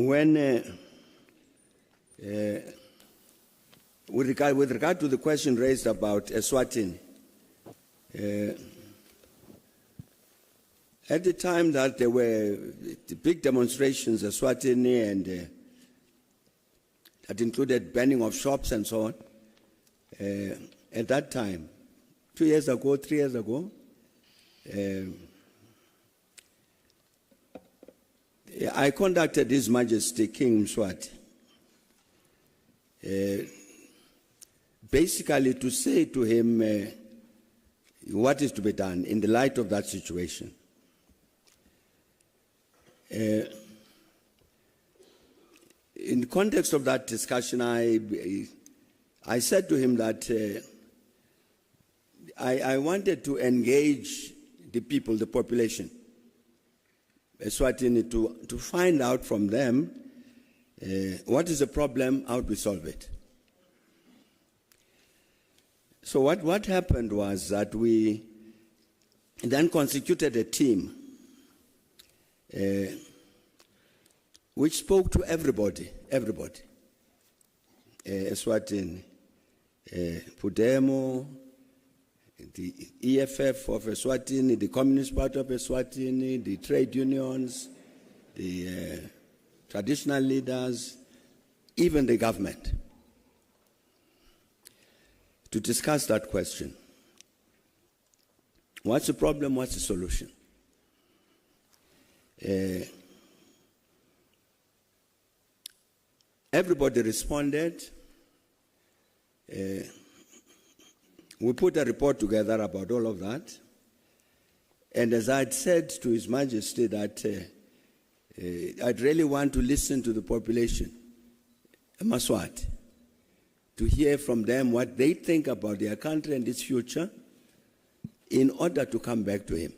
When, with regard to the question raised about Eswatini, at the time that there were the big demonstrations in Eswatini and that included burning of shops and so on, at that time, 2 years ago, 3 years ago, I contacted His Majesty King Mswati, basically to say to him what is to be done in the light of that situation. In the context of that discussion, I said to him that I wanted to engage the people, the population, Eswatini, to find out from them what is the problem, how to solve it. So what happened was that we then constituted a team which spoke to everybody, Eswatini, Pudemo, the EFF of Eswatini, the Communist Party of Eswatini, the trade unions, the traditional leaders, even the government, to discuss that question. What's the problem? What's the solution? Everybody responded. We put a report together about all of that. And as I had said to His Majesty that I'd really want to listen to the population, Maswati, to hear from them what they think about their country and its future in order to come back to him.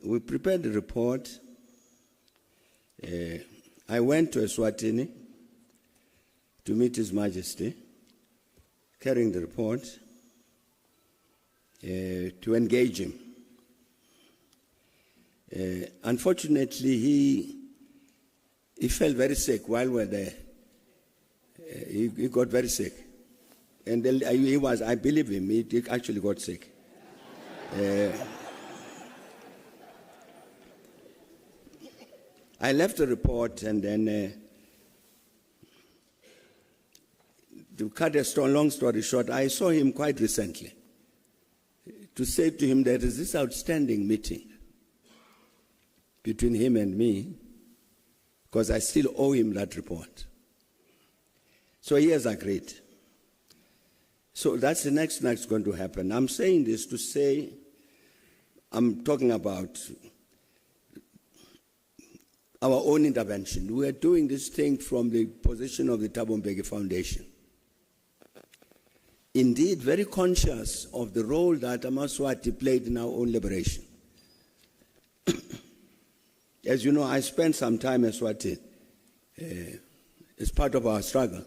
We prepared the report. I went to Eswatini to meet His Majesty, carrying the report, to engage him. Unfortunately, he felt very sick while we were there. He got very sick. And he was, I believe him, he actually got sick. I left the report, and then to cut a long story short, I saw him quite recently to say to him there is this outstanding meeting between him and me, because I still owe him that report. So he has agreed. So that's the next thing that's going to happen. I'm saying this to say, I'm talking about our own intervention. We are doing this thing from the position of the Thabo Mbeki Foundation. Indeed, very conscious of the role that Amaswati played in our own liberation. As you know, I spent some time in Eswatini as part of our struggle.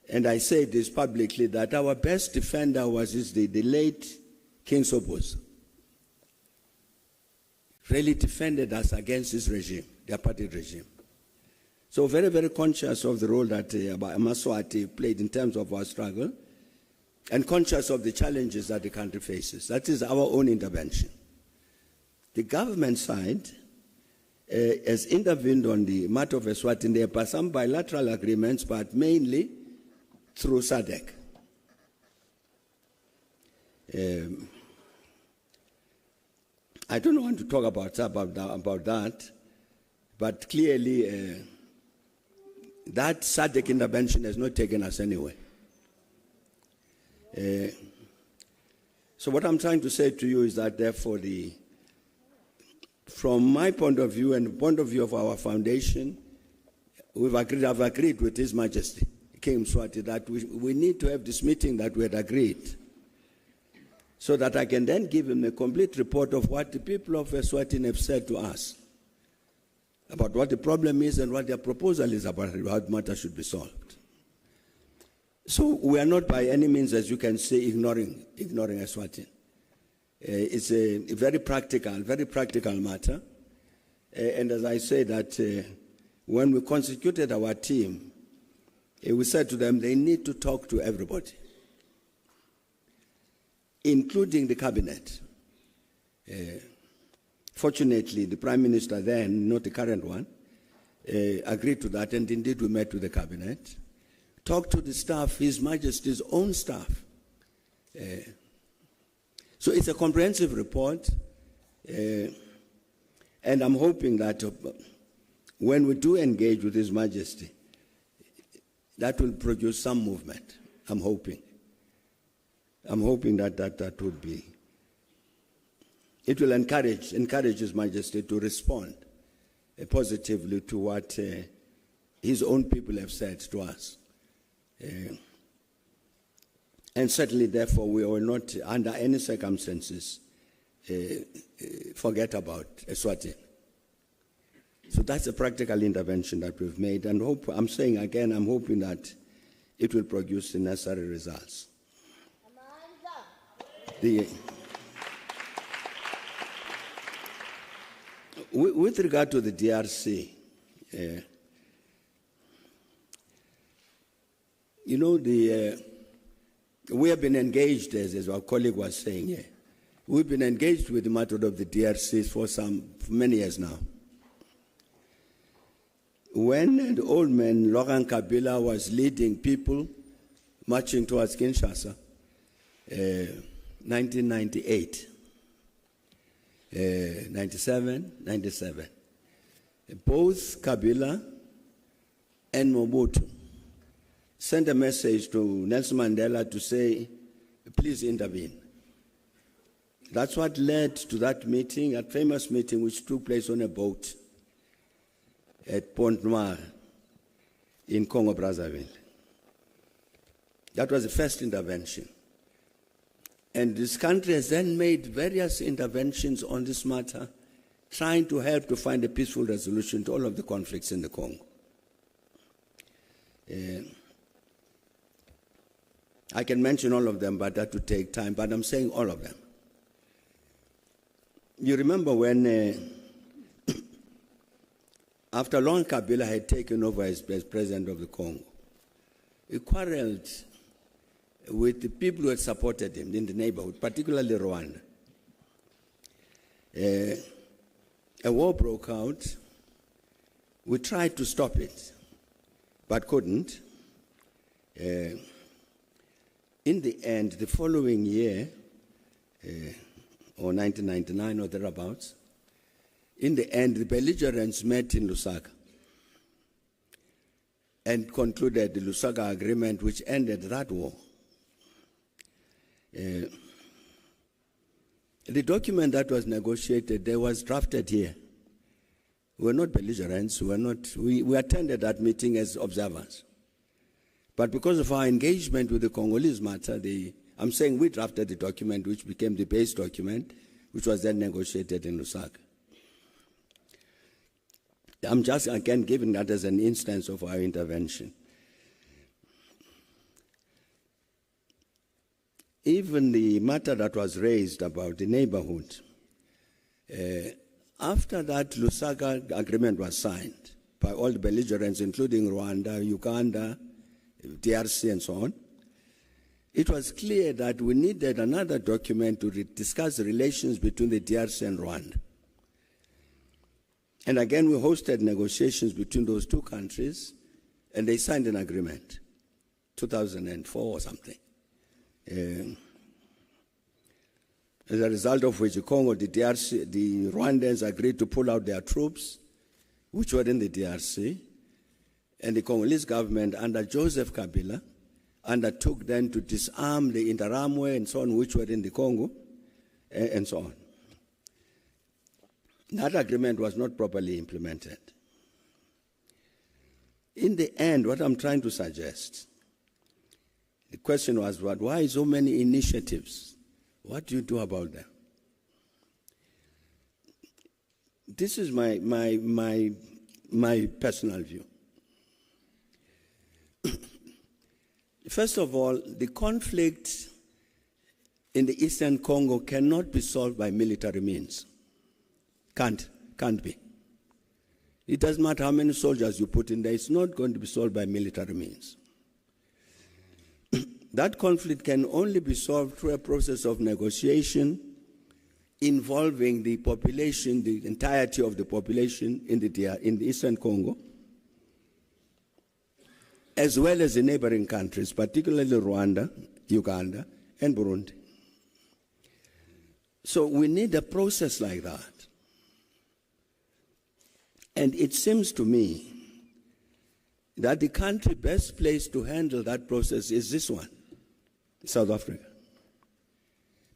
And I say this publicly, that our best defender was the late King Sobhuza. Really defended us against this regime, the apartheid regime. So very, very conscious of the role that Amaswati played in terms of our struggle, and conscious of the challenges that the country faces. That is our own intervention. The government side has intervened on the matter of Eswatini. There are some bilateral agreements, but mainly through SADC. I don't want to talk about that, but clearly that SADC intervention has not taken us anywhere. So what I'm trying to say to you is that therefore from my point of view and the point of view of our foundation, I've agreed with His Majesty, King Mswati, that we need to have this meeting that we had agreed, so that I can then give him a complete report of what the people of Eswatini have said to us about what the problem is and what their proposal is about how the matter should be solved. So we are not by any means, as you can say, ignoring Eswatini. It's a very practical matter. And as I say that when we constituted our team, we said to them they need to talk to everybody, including the cabinet. Fortunately, the Prime Minister then, not the current one, agreed to that, and indeed we met with the cabinet. Talked to the staff, His Majesty's own staff. So it's a comprehensive report, and I'm hoping that when we do engage with His Majesty, that will produce some movement. I'm hoping that would be. It will encourage His Majesty to respond positively to what his own people have said to us. And certainly, therefore, we will not, under any circumstances, forget about Eswatini. So that's a practical intervention that we've made, and I'm saying again, I'm hoping that it will produce the necessary results. With regard to the DRC, we have been engaged, as our colleague was saying here. We've been engaged with the matter of the DRC for many years now. When the old man, Laurent Kabila, was leading people marching towards Kinshasa, 1998, 97, both Kabila and Mobutu sent a message to Nelson Mandela to say, please intervene. That's what led to that meeting, that famous meeting which took place on a boat at Pointe-Noire in Congo-Brazzaville. That was the first intervention. And this country has then made various interventions on this matter, trying to help to find a peaceful resolution to all of the conflicts in the Congo. I can mention all of them, but that would take time, but I'm saying all of them. You remember when, after Laurent Kabila had taken over as president of the Congo, he quarreled with the people who had supported him in the neighborhood, particularly Rwanda. A war broke out. We tried to stop it, but couldn't. In the end, the following year, or 1999 or thereabouts, in the end, the belligerents met in Lusaka and concluded the Lusaka Agreement, which ended that war. The document that was negotiated, there was drafted here. We were not belligerents. We attended that meeting as observers. But because of our engagement with the Congolese matter, I'm saying we drafted the document, which became the base document, which was then negotiated in Lusaka. I'm just, again, giving that as an instance of our intervention. Even the matter that was raised about the neighborhood, after that Lusaka agreement was signed by all the belligerents, including Rwanda, Uganda, DRC, and so on, it was clear that we needed another document to discuss the relations between the DRC and Rwanda. And again, we hosted negotiations between those two countries, and they signed an agreement, 2004 or something. As a result of which the Congo, the DRC, the Rwandans agreed to pull out their troops, which were in the DRC, and the Congolese government under Joseph Kabila undertook then to disarm the Interahamwe and so on, which were in the Congo, and so on. That agreement was not properly implemented. In the end, what I'm trying to suggest, the question was, why so many initiatives? What do you do about them? This is my personal view. First of all, the conflict in the Eastern Congo cannot be solved by military means. Can't be. It doesn't matter how many soldiers you put in there, it's not going to be solved by military means. That conflict can only be solved through a process of negotiation involving the population, the entirety of the population in the Eastern Congo, as well as the neighboring countries, particularly Rwanda, Uganda, and Burundi. So we need a process like that. And it seems to me that the country best placed to handle that process is this one, South Africa,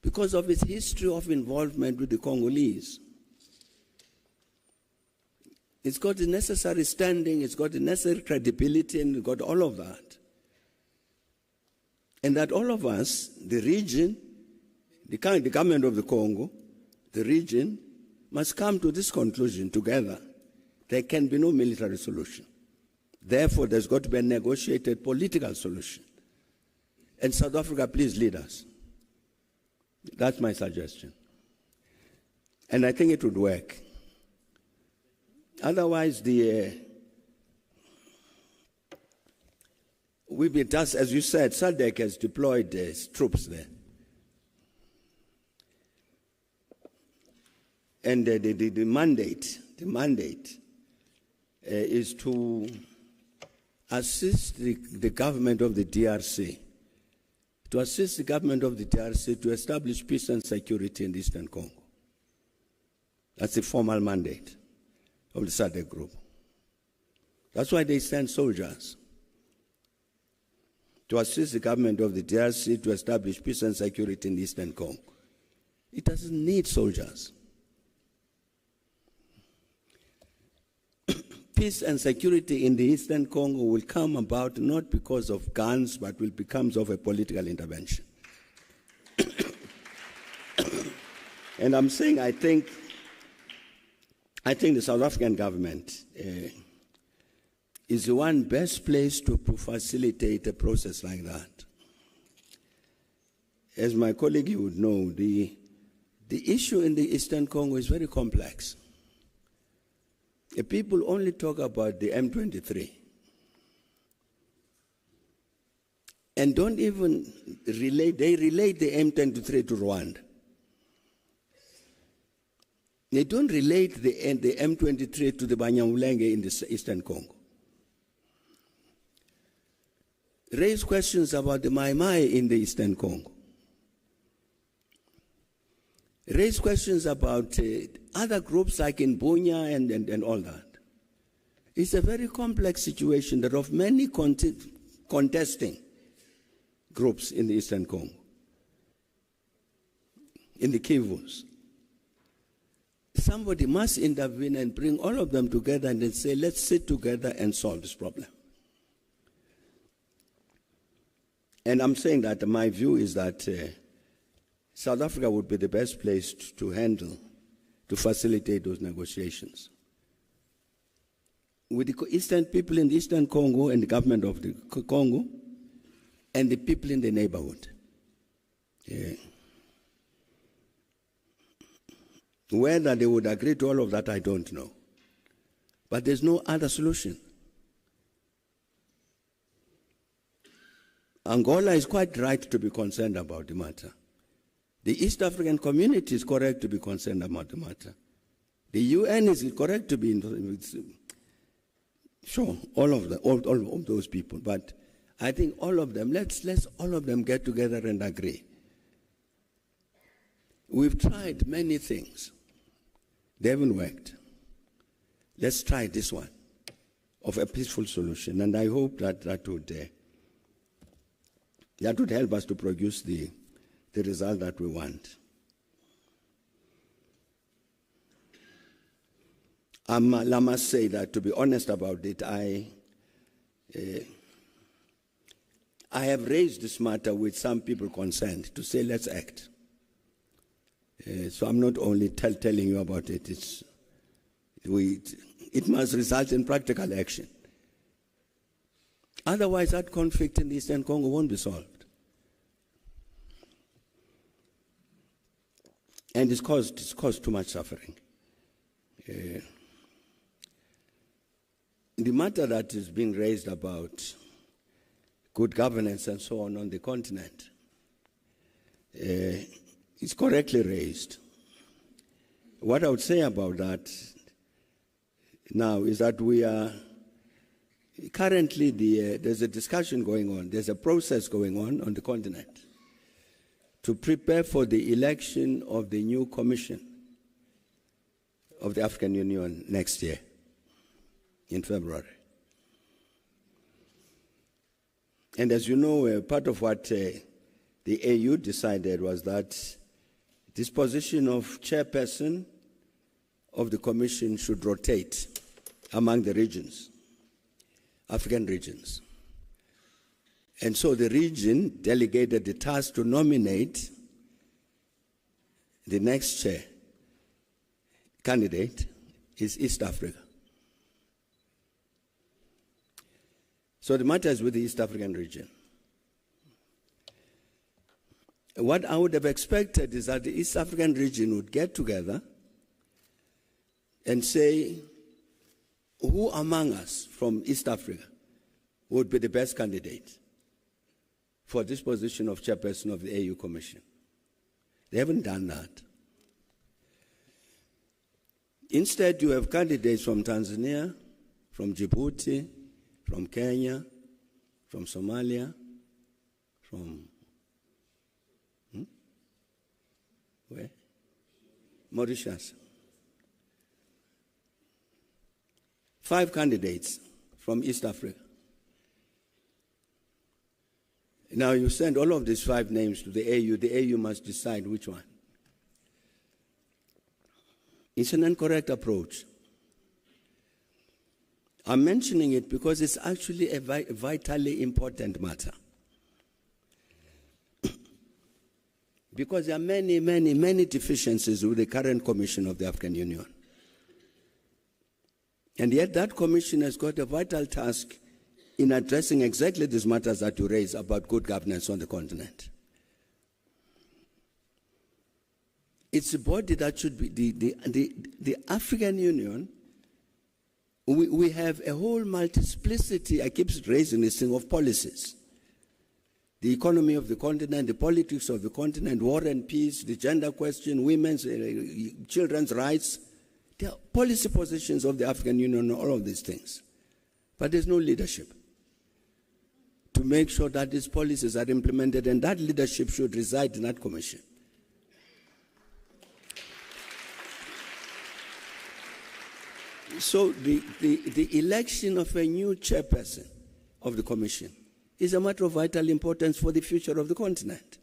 because of its history of involvement with the Congolese. It's got the necessary standing, it's got the necessary credibility, and it's got all of that. And that all of us, the region, the government of the Congo, the region, must come to this conclusion together. There can be no military solution. Therefore, there's got to be a negotiated political solution. And South Africa, please lead us. That's my suggestion. And I think it would work. Otherwise, we've been tasked, as you said, SADC has deployed troops there. And the mandate is to assist the government of the DRC, to establish peace and security in the Eastern Congo. That's the formal mandate of the SADC group. That's why they send soldiers to assist the government of the DRC to establish peace and security in the Eastern Congo. It doesn't need soldiers. Peace and security in the Eastern Congo will come about not because of guns, but will become of a political intervention. And I'm saying I think the South African government is the one best placed to facilitate a process like that. As my colleague you would know, the issue in the Eastern Congo is very complex. People only talk about the M23 and don't even relate the M23 to Rwanda. They don't relate the M23 to the Banyamulenge in the Eastern Congo. Raise questions about the Mai Mai in the Eastern Congo. Raise questions about other groups like in Bunya and all that. It's a very complex situation. There are many contesting groups in the Eastern Congo, in the Kivus. Somebody must intervene and bring all of them together and then say, let's sit together and solve this problem. And I'm saying that my view is that South Africa would be the best place to handle, to facilitate those negotiations. With the Eastern people in the Eastern Congo and the government of the Congo and the people in the neighborhood. Yeah. Whether they would agree to all of that, I don't know. But there's no other solution. Angola is quite right to be concerned about the matter. The East African community is correct to be concerned about the matter. The UN is correct to be, sure, all of those people. But I think all of them, let's all of them get together and agree. We've tried many things. They haven't worked. Let's try this one of a peaceful solution. And I hope that would help us to produce the result that we want. I must say that, to be honest about it, I have raised this matter with some people concerned to say, let's act. So I'm not only telling you about it, it must result in practical action. Otherwise, that conflict in the Eastern Congo won't be solved. And it's caused too much suffering. The matter that is being raised about good governance and so on the continent is correctly raised. What I would say about that now is that we are currently, there's a discussion going on, there's a process going on the continent to prepare for the election of the new Commission of the African Union next year, in February. And as you know, part of what the AU decided was that this position of chairperson of the Commission should rotate among the regions, African regions. And so the region delegated the task to nominate the next chair candidate is East Africa. So the matter is with the East African region. What I would have expected is that the East African region would get together and say, who among us from East Africa would be the best candidate for this position of chairperson of the AU Commission? They haven't done that. Instead, you have candidates from Tanzania, from Djibouti, from Kenya, from Somalia, from where? Mauritius. 5 candidates from East Africa. Now you send all of these 5 names to the AU must decide which one. It's an incorrect approach. I'm mentioning it because it's actually a vitally important matter. Because there are many, many, many deficiencies with the current Commission of the African Union. And yet that Commission has got a vital task in addressing exactly these matters that you raise about good governance on the continent. It's a body that should be the African Union. We have a whole multiplicity, I keep raising this thing, of policies. The economy of the continent, the politics of the continent, war and peace, the gender question, women's, children's rights. There are policy positions of the African Union on all of these things. But there's no leadership to make sure that these policies are implemented, and that leadership should reside in that commission. So the election of a new chairperson of the commission is a matter of vital importance for the future of the continent.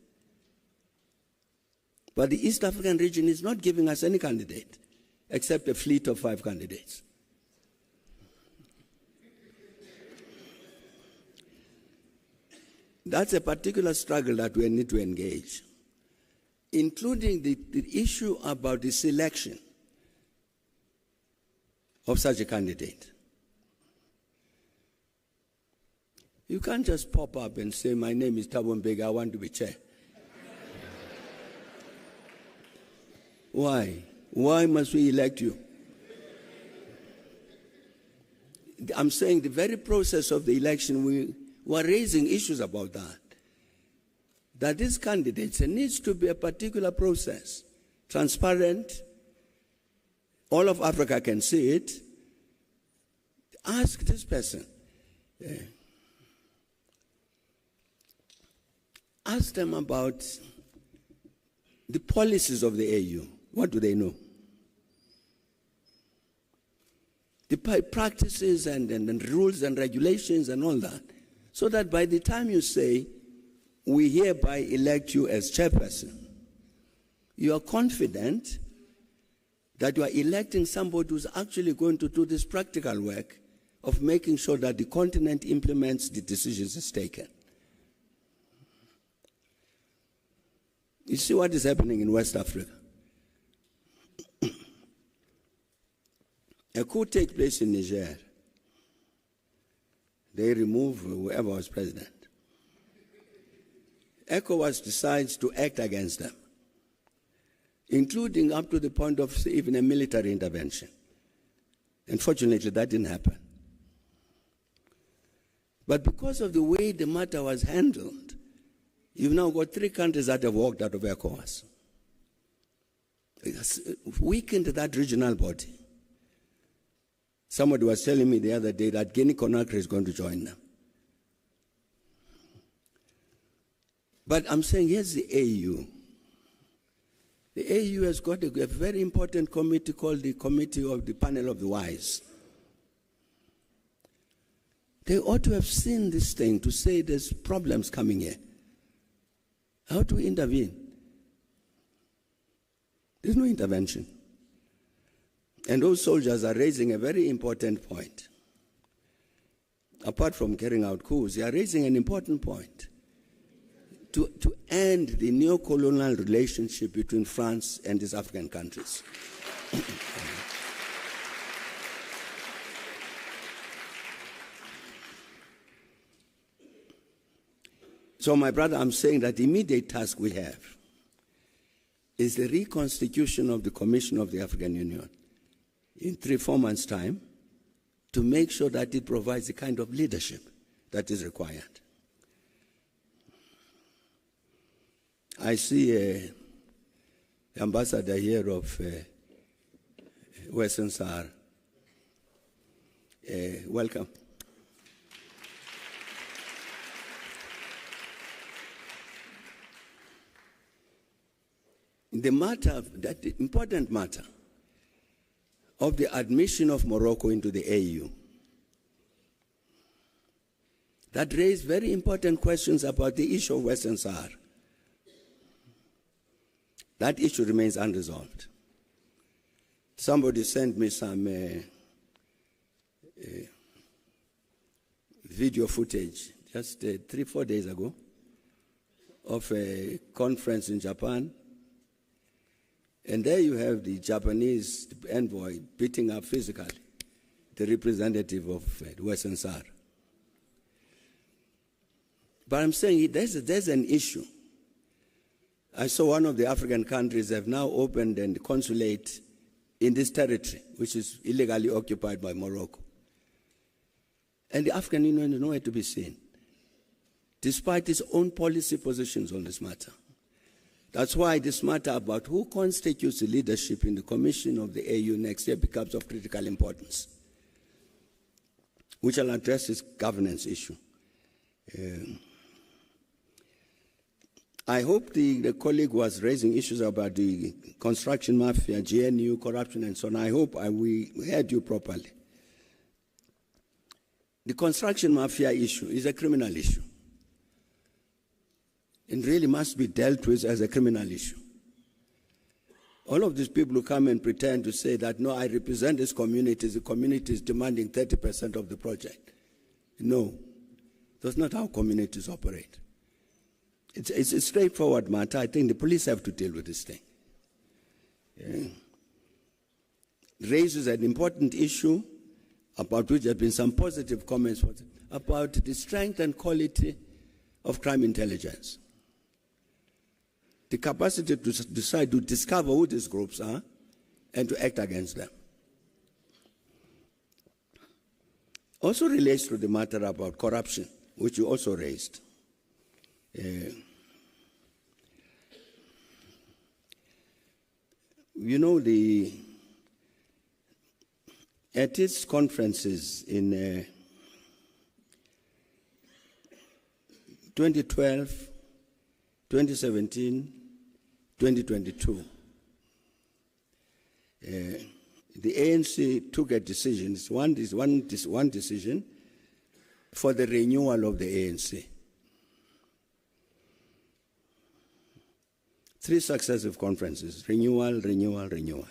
But the East African region is not giving us any candidate, except a fleet of 5 candidates. That's a particular struggle that we need to engage, including the issue about the selection of such a candidate. You can't just pop up and say, my name is Thabo Mbeki, I want to be chair. Why? Why must we elect you? I'm saying the very process of the election, we were raising issues about that. That these candidates, there needs to be a particular process, transparent. All of Africa can see it. Ask this person. Ask them about the policies of the AU. What do they know? The practices and rules and regulations and all that. So that by the time you say, we hereby elect you as chairperson, you are confident that you are electing somebody who's actually going to do this practical work of making sure that the continent implements the decisions it's taken. You see what is happening in West Africa? A coup takes place in Niger. They remove whoever was president. ECOWAS decides to act against them. including up to the point of even a military intervention. Unfortunately, that didn't happen. But because of the way the matter was handled, you've now got 3 countries that have walked out of ECOWAS. It has weakened that regional body. Somebody was telling me the other day that Guinea-Conakry is going to join them. But I'm saying, here's the AU. The AU has got a very important committee called the Committee of the Panel of the Wise. They ought to have seen this thing to say there's problems coming here. How do we intervene? There's no intervention. And those soldiers are raising a very important point. Apart from carrying out coups, they are raising an important point. To end the neo-colonial relationship between France and these African countries. So, my brother, I'm saying that the immediate task we have is the reconstitution of the Commission of the African Union in 3-4 months' time to make sure that it provides the kind of leadership that is required. I see the ambassador here of Western Sahara. Welcome. The matter, that important matter of the admission of Morocco into the AU, that raised very important questions about the issue of Western Sahara. That issue remains unresolved. Somebody sent me some video footage just 3-4 days ago of a conference in Japan. And there you have the Japanese envoy beating up physically the representative of Western Sahara. But I'm saying there's an issue. I saw one of the African countries have now opened a consulate in this territory, which is illegally occupied by Morocco. And the African Union is nowhere to be seen, despite its own policy positions on this matter. That's why this matter about who constitutes the leadership in the Commission of the AU next year becomes of critical importance, which will address this governance issue. I hope the colleague was raising issues about the construction mafia, GNU, corruption, and so on. I hope we heard you properly. The construction mafia issue is a criminal issue. It really must be dealt with as a criminal issue. All of these people who come and pretend to say that, no, I represent this community, the community is demanding 30% of the project. No, that's not how communities operate. It's a straightforward matter. I think the police have to deal with this thing. Yeah. It raises an important issue about which there have been some positive comments about the strength and quality of crime intelligence. The capacity to decide to discover who these groups are and to act against them. Also relates to the matter about corruption, which you also raised. You know, at its conferences in 2012, 2017, 2022, the ANC took a decision, one decision for the renewal of the ANC. 3 successive conferences, renewal, renewal, renewal.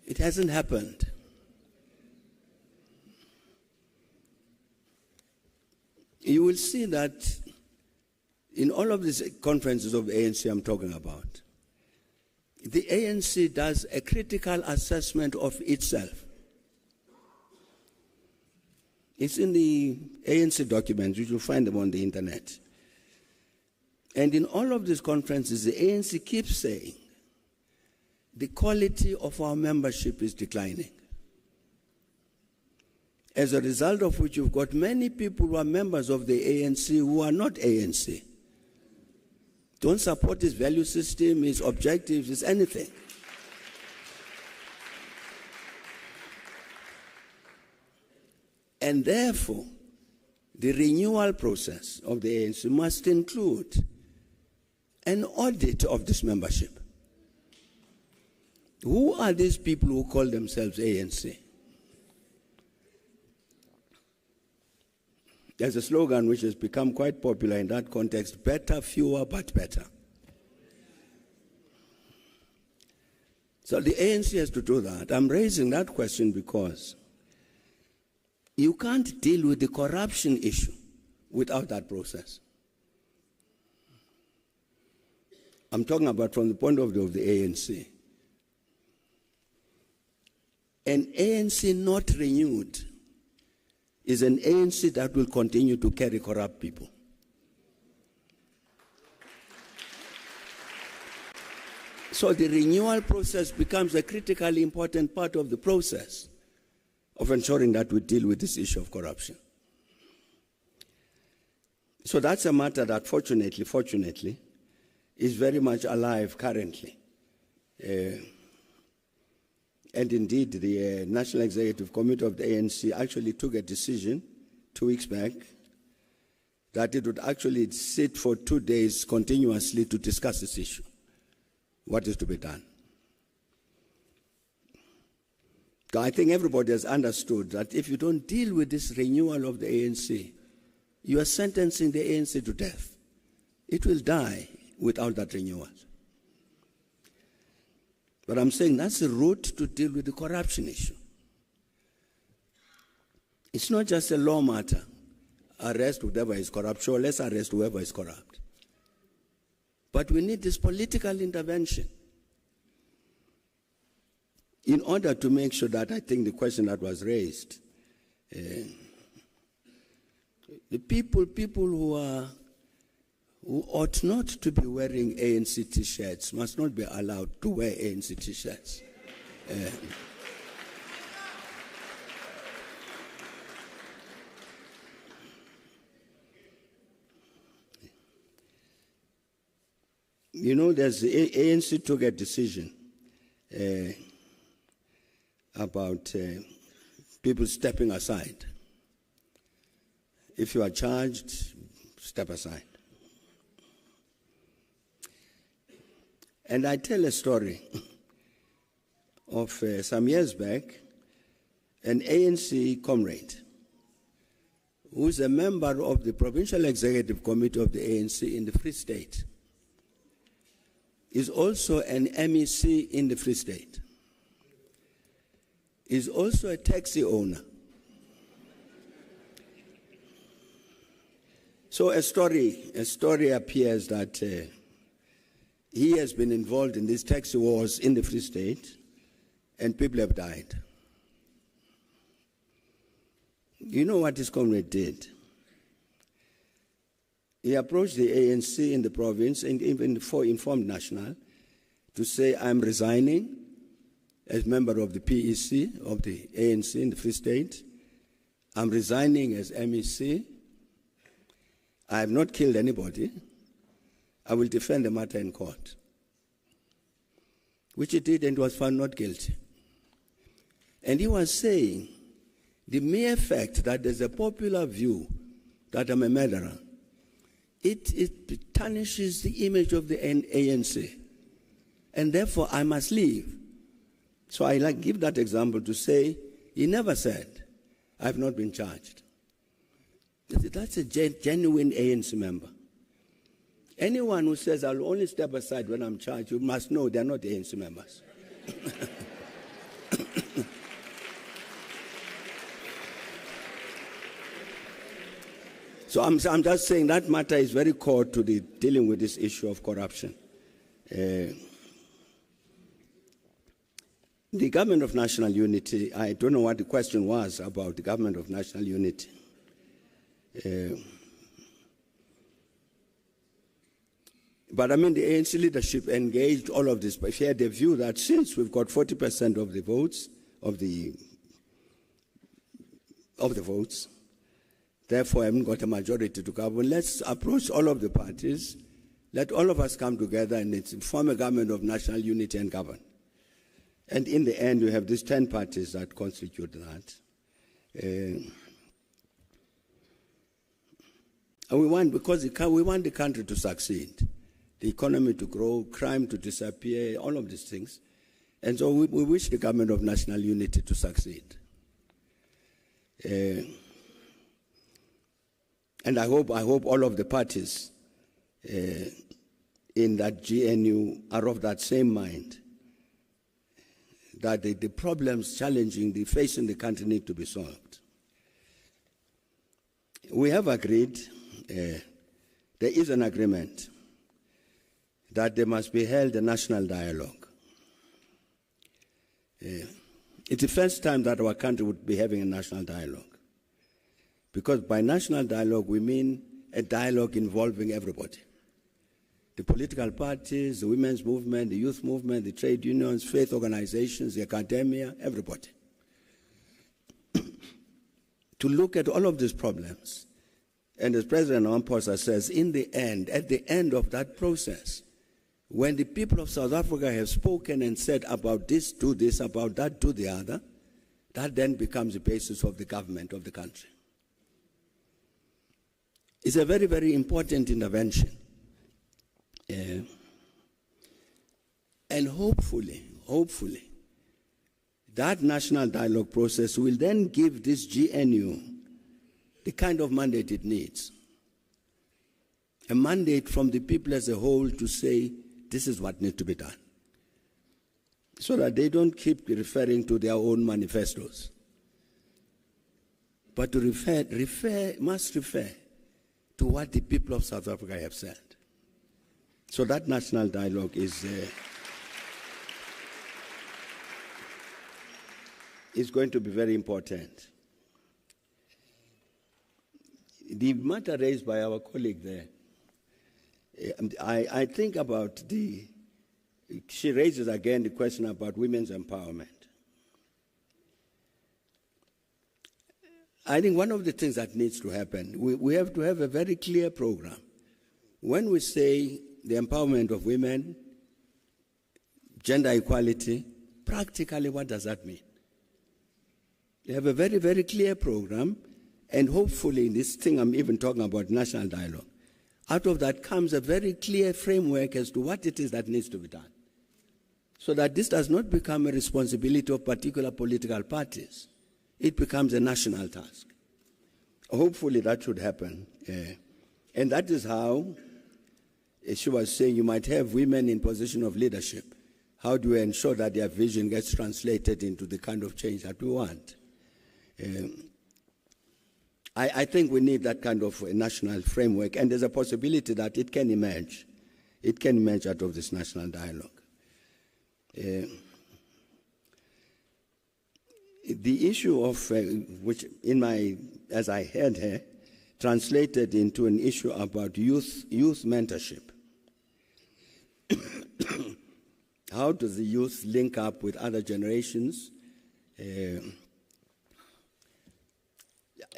It hasn't happened. You will see that in all of these conferences of the ANC I'm talking about, the ANC does a critical assessment of itself. It's in the ANC documents. You will find them on the internet. And in all of these conferences, the ANC keeps saying the quality of our membership is declining. As a result of which, you've got many people who are members of the ANC who are not ANC. Don't support his value system, his objectives, his anything. And therefore, the renewal process of the ANC must include an audit of this membership. Who are these people who call themselves ANC? There's a slogan which has become quite popular in that context: better, fewer, but better. So the ANC has to do that. I'm raising that question because you can't deal with the corruption issue without that process. I'm talking about from the point of view of the ANC. An ANC not renewed is an ANC that will continue to carry corrupt people. So the renewal process becomes a critically important part of the process of ensuring that we deal with this issue of corruption. So that's a matter that fortunately, is very much alive currently. And indeed, the National Executive Committee of the ANC actually took a decision 2 weeks back that it would actually sit for 2 days continuously to discuss this issue. What is to be done? I think everybody has understood that if you don't deal with this renewal of the ANC, you are sentencing the ANC to death. It will die without that renewal. But I'm saying that's the route to deal with the corruption issue. It's not just a law matter. Arrest whoever is corrupt. Sure, let's arrest whoever is corrupt. But we need this political intervention in order to make sure that, I think the question that was raised, the people who ought not to be wearing ANC T-shirts must not be allowed to wear ANC T-shirts. You know, the ANC took a decision about people stepping aside. If you are charged, step aside. And I tell a story of some years back, an ANC comrade who is a member of the Provincial Executive Committee of the ANC in the Free State, is also an MEC in the Free State, is also a taxi owner. So a story appears that he has been involved in these taxi wars in the Free State, and people have died. You know what his comrade did? He approached the ANC in the province and even informed National to say, I'm resigning as member of the PEC of the ANC in the Free State. I'm resigning as MEC. I have not killed anybody. I will defend the matter in court. Which he did and was found not guilty. And he was saying, the mere fact that there's a popular view that I'm a murderer, it tarnishes the image of the ANC. And therefore, I must leave. So I give that example to say, he never said, I've not been charged. That's a genuine ANC member. Anyone who says, I'll only step aside when I'm charged, you must know they're not ANC members. So I'm just saying that matter is very core to the dealing with this issue of corruption. The government of national unity, I don't know what the question was about the government of national unity. But I mean, the ANC leadership engaged all of this, but she had the view that since we've got 40% of the votes, therefore I haven't got a majority to govern, let's approach all of the parties, let all of us come together and form a government of national unity and govern. And in the end, you have these 10 parties that constitute that. And we want, because we want the country to succeed, the economy to grow, crime to disappear, all of these things. And so we wish the government of national unity to succeed. And I hope all of the parties in that GNU are of that same mind, that the problems facing the country need to be solved. We have agreed, there is an agreement that there must be held a national dialogue. It's the first time that our country would be having a national dialogue. Because by national dialogue, we mean a dialogue involving everybody. The political parties, the women's movement, the youth movement, the trade unions, faith organizations, the academia, everybody. To look at all of these problems. And as President Ramaphosa says, in the end, at the end of that process, when the people of South Africa have spoken and said about this, do this, about that, do the other, that then becomes the basis of the government of the country. It's a very, very important intervention. And hopefully, that national dialogue process will then give this GNU the kind of mandate it needs. A mandate from the people as a whole to say, this is what needs to be done. So that they don't keep referring to their own manifestos. But to must refer to what the people of South Africa have said. So that national dialogue is going to be very important. The matter raised by our colleague there, I think about she raises again the question about women's empowerment. I think one of the things that needs to happen, we have to have a very clear program. When we say the empowerment of women, gender equality, practically what does that mean? We have a very, very clear program, and hopefully in this thing I'm even talking about, national dialogue, out of that comes a very clear framework as to what it is that needs to be done. So that this does not become a responsibility of particular political parties. It becomes a national task. Hopefully that should happen. And that is how, as she was saying, you might have women in position of leadership. How do we ensure that their vision gets translated into the kind of change that we want? I think we need that kind of a national framework, and there's a possibility that it can emerge. It can emerge out of this national dialogue. The issue of, which as I heard her, translated into an issue about youth mentorship. How does the youth link up with other generations?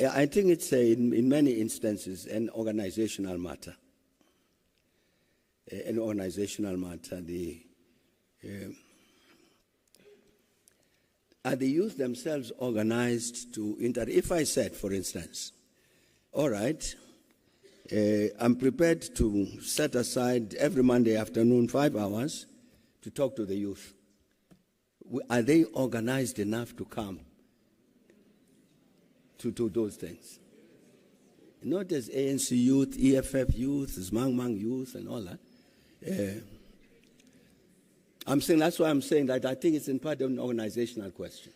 I think it's in many instances an organizational matter. An organizational matter. Are the youth themselves organized to if I said, for instance, all right, I'm prepared to set aside every Monday afternoon 5 hours to talk to the youth. Are they organized enough to come to those things? Not as ANC youth, EFF youth, Zmang youth, and all that. That's why I'm saying that I think it's in part an organizational question.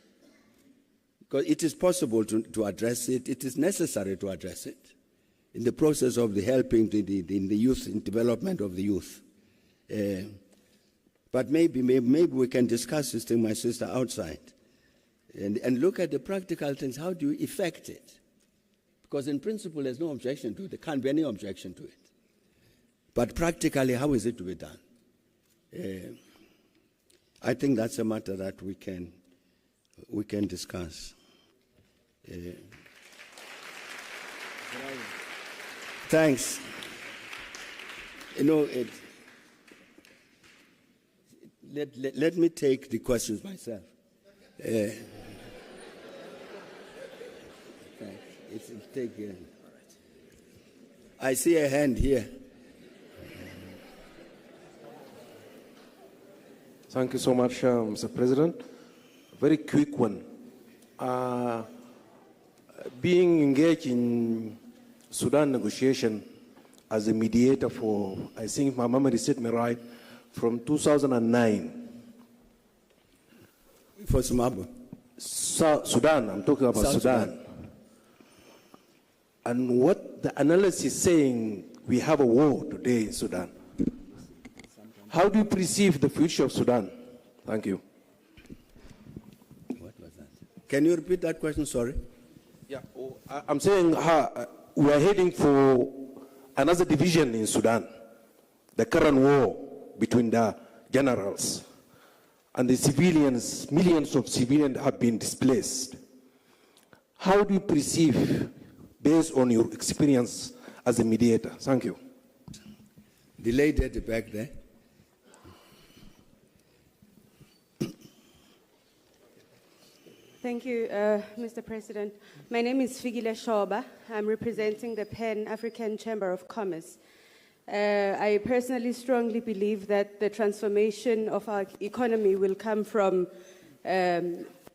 Because it is possible to address it, it is necessary to address it in the process of the helping in the youth, in development of the youth. But maybe we can discuss this thing, my sister, outside and look at the practical things. How do you effect it? Because in principle, there's no objection to it. There can't be any objection to it. But practically, how is it to be done? I think that's a matter that we can discuss. Thanks. Let me take the questions myself. I see a hand here. Thank you so much, Mr. President. Very quick one. Being engaged in Sudan negotiation as a mediator for, I think if my memory set me right, from 2009. For Zimbabwe? Sudan, I'm talking about Sudan. And what the analysis is saying, we have a war today in Sudan. How do you perceive the future of Sudan? Thank you. What was that? Can you repeat that question? Sorry. Yeah, I'm saying we are heading for another division in Sudan. The current war between the generals and the civilians, millions of civilians have been displaced. How do you perceive, based on your experience as a mediator? Thank you. The lady at the back there. Thank you, Mr. President. My name is Figile Shoba. I'm representing the Pan-African Chamber of Commerce. I personally strongly believe that the transformation of our economy will come from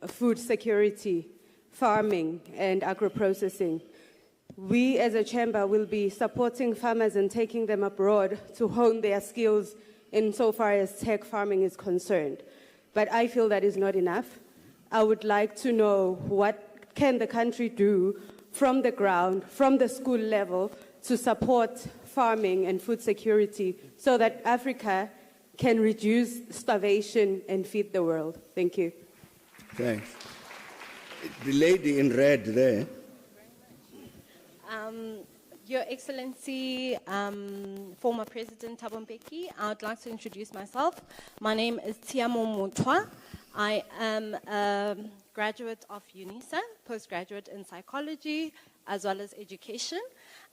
food security, farming, and agro-processing. We as a chamber will be supporting farmers and taking them abroad to hone their skills insofar as tech farming is concerned. But I feel that is not enough. I would like to know what can the country do from the ground, from the school level, to support farming and food security so that Africa can reduce starvation and feed the world. Thank you. Thanks. The lady in red there. Your Excellency, former President Thabo Mbeki, I would like to introduce myself. My name is Tiamo Mutwa. I am a graduate of UNISA, postgraduate in psychology, as well as education.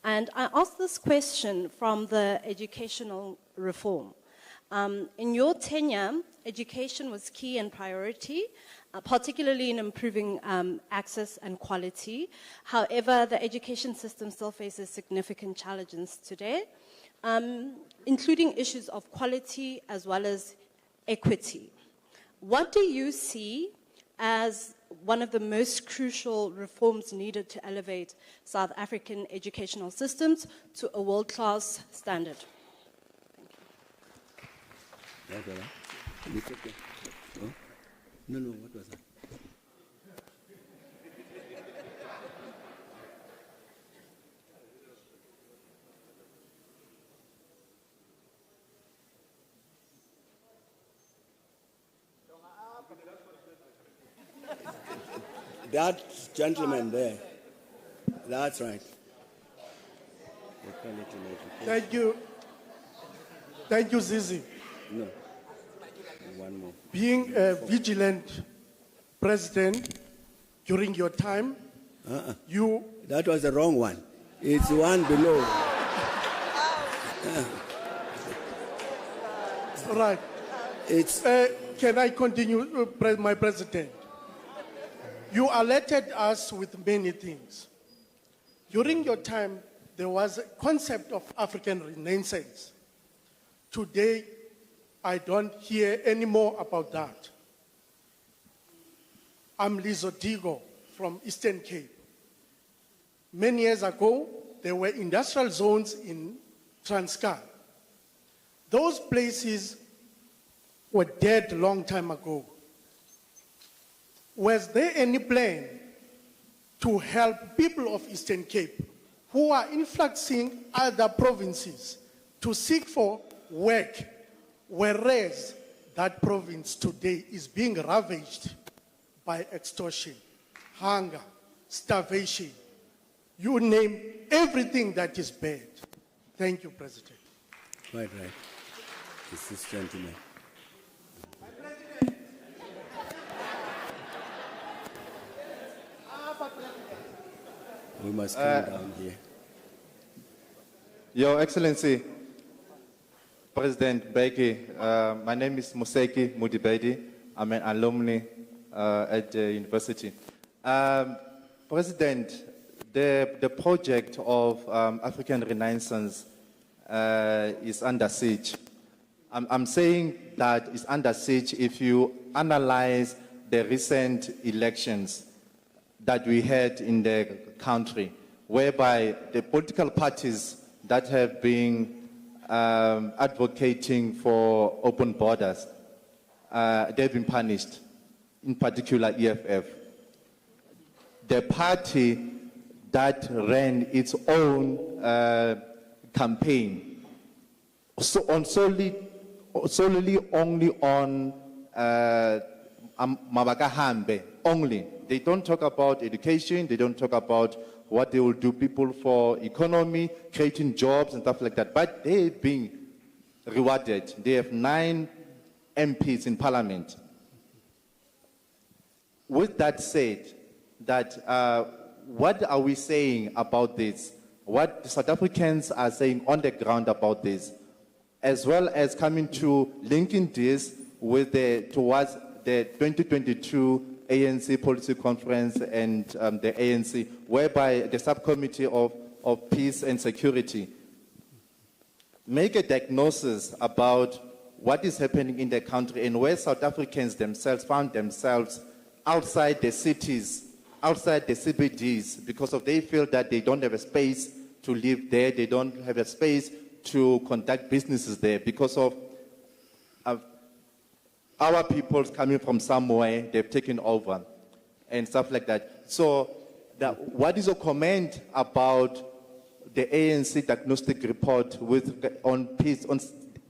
And I asked this question from the educational reform. In your tenure, education was key and priority, particularly in improving access and quality. However, the education system still faces significant challenges today, including issues of quality as well as equity. What do you see as one of the most crucial reforms needed to elevate South African educational systems to a world-class standard? Thank you. Oh? No, what was that? That gentleman there. That's right. Thank you. Thank you, Zizi. No. One more. Being a vigilant president during your time, you... That was the wrong one. It's one below. Right. It's... can I continue, my president? You alerted us with many things. During your time, there was a concept of African Renaissance. Today, I don't hear any more about that. I'm Lizo Digo from Eastern Cape. Many years ago, there were industrial zones in Transkei. Those places were dead a long time ago. Was there any plan to help people of Eastern Cape who are influxing other provinces to seek for work, whereas that province today is being ravaged by extortion, hunger, starvation. You name everything that is bad. Thank you, President. Quite right. This gentleman. We must come down here. Your Excellency, President Beki, my name is Museki Mudibedi. I'm an alumni at the university. President, the project of African Renaissance is under siege. I'm saying that it's under siege if you analyze the recent elections that we had in the country, whereby the political parties that have been advocating for open borders, they've been punished, in particular EFF. The party that ran its own campaign, solely only on Mabakahambe, only. They don't talk about education, they don't talk about what they will do people for economy, creating jobs and stuff like that. But they've been rewarded. They have 9 MPs in parliament. With that said, what are we saying about this? What the South Africans are saying on the ground about this, as well as coming to linking this with towards the 2022 ANC policy conference and the ANC, whereby the subcommittee of peace and security make a diagnosis about what is happening in the country and where South Africans themselves found themselves outside the cities, outside the CBDs, because they feel that they don't have a space to live there, they don't have a space to conduct businesses there because of our people coming from somewhere, they've taken over and stuff like that. So what is your comment about the ANC diagnostic report on peace, on